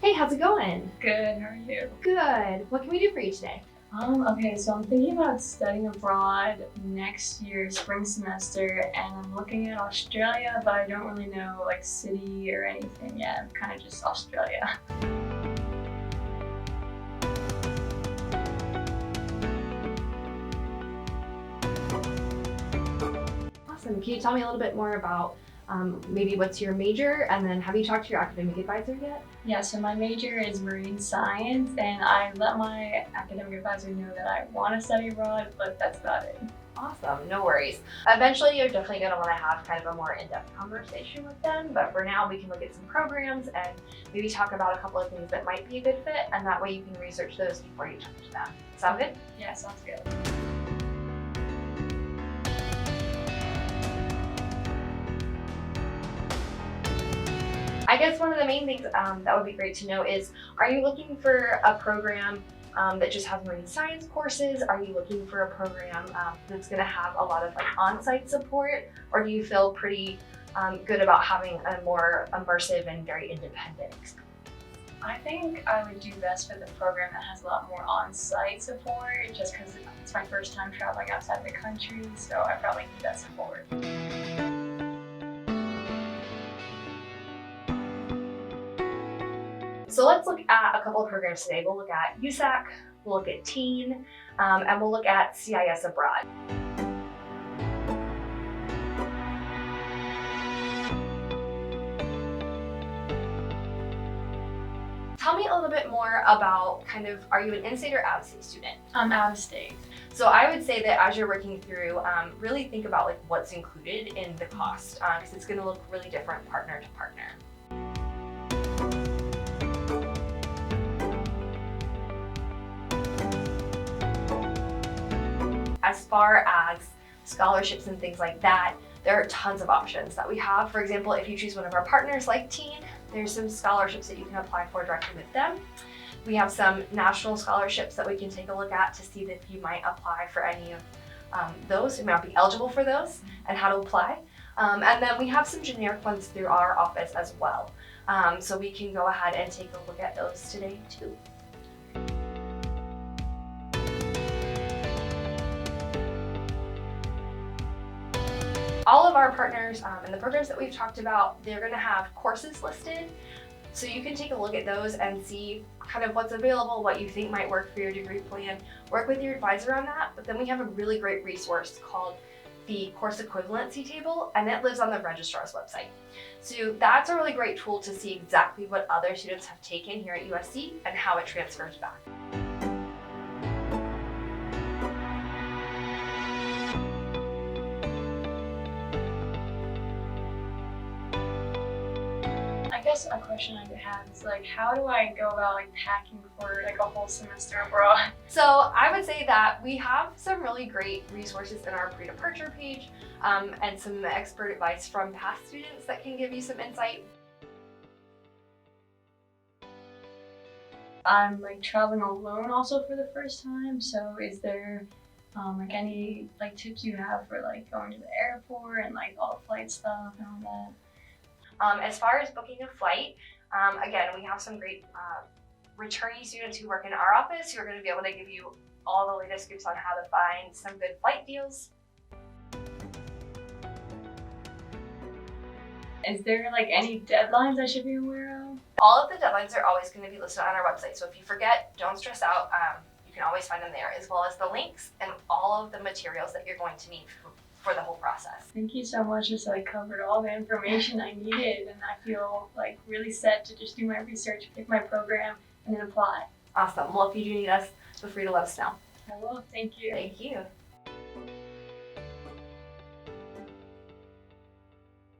Hey, how's it going? Good, how are you? Good. What can we do for you today? Okay, so I'm thinking about studying abroad next year, spring semester, and I'm looking at Australia, but I don't really know like city or anything yet. Kind of just Australia. Awesome. Can you tell me a little bit more about maybe what's your major, and then have you talked to your academic advisor yet? Yeah, so my major is marine science, and I let my academic advisor know that I want to study abroad, but that's about it. Awesome, no worries. Eventually, you're definitely going to want to have kind of a more in-depth conversation with them, but for now, we can look at some programs and maybe talk about a couple of things that might be a good fit, and that way you can research those before you talk to them. Sound good? Yeah, sounds good. I guess one of the main things that would be great to know is, are you looking for a program that just has marine science courses? Are you looking for a program that's going to have a lot of like on-site support? Or do you feel pretty good about having a more immersive and very independent experience? I think I would do best for the program that has a lot more on-site support, just because it's my first time traveling outside the country, so I probably need that support. So let's look at a couple of programs today. We'll look at USAC, we'll look at TEEN, and we'll look at CIS Abroad. Tell me a little bit more about are you an in-state or out-of-state student? I'm out of state. So I would say that as you're working through, really think about like what's included in the cost, because it's going to look really different partner to partner. As far as scholarships and things like that, there are tons of options that we have. For example, if you choose one of our partners like TEEN, there's some scholarships that you can apply for directly with them. We have some national scholarships that we can take a look at to see if you might apply for any of those, you might be eligible for those, and how to apply. And then we have some generic ones through our office as well. So we can go ahead and take a look at those today too. All of our partners and the programs that we've talked about, they're going to have courses listed. So you can take a look at those and see kind of what's available, what you think might work for your degree plan. Work with your advisor on that. But then we have a really great resource called the Course Equivalency Table, and it lives on the registrar's website. So that's a really great tool to see exactly what other students have taken here at USC and how it transfers back. I guess a question I have is like, how do I go about like packing for like a whole semester abroad? So I would say that we have some really great resources in our pre-departure page and some expert advice from past students that can give you some insight. I'm like traveling alone also for the first time, so is there like any like tips you have for like going to the airport and like all the flight stuff and all that? As far as booking a flight, again, we have some great returnee students who work in our office who are going to be able to give you all the latest scoops on how to find some good flight deals. Is there like any deadlines I should be aware of? All of the deadlines are always going to be listed on our website, so if you forget, don't stress out. You can always find them there, as well as the links and all of the materials that you're going to need for the whole process. Thank you so much. Just like covered all the information I needed, and I feel like really set to just do my research, pick my program, and then apply. Awesome. Well, if you do need us, feel free to let us know. I will. Thank you. Thank you.